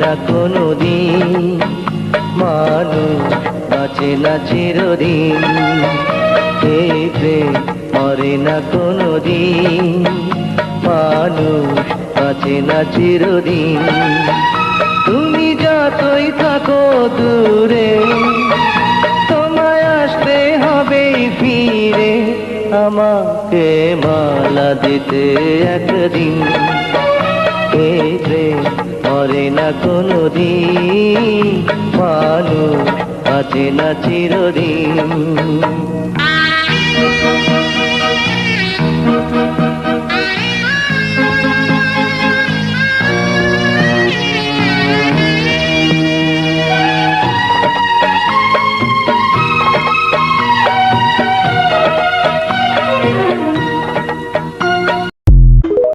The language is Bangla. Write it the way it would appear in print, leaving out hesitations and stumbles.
না কোনোদিন, মানুষ বাঁচে না চিরদিন। এই প্রেম মরে না কোনোদিন, মানুষ বাঁচে না চিরদিন। তুমি যতই থাকো দূরে, তোমায় আসতে হবে ফিরে, আমাকে মালা দিতে একদিন। এই প্রেম মরে না কোনোদিন, মানুষ বাঁচে না চিরদিন।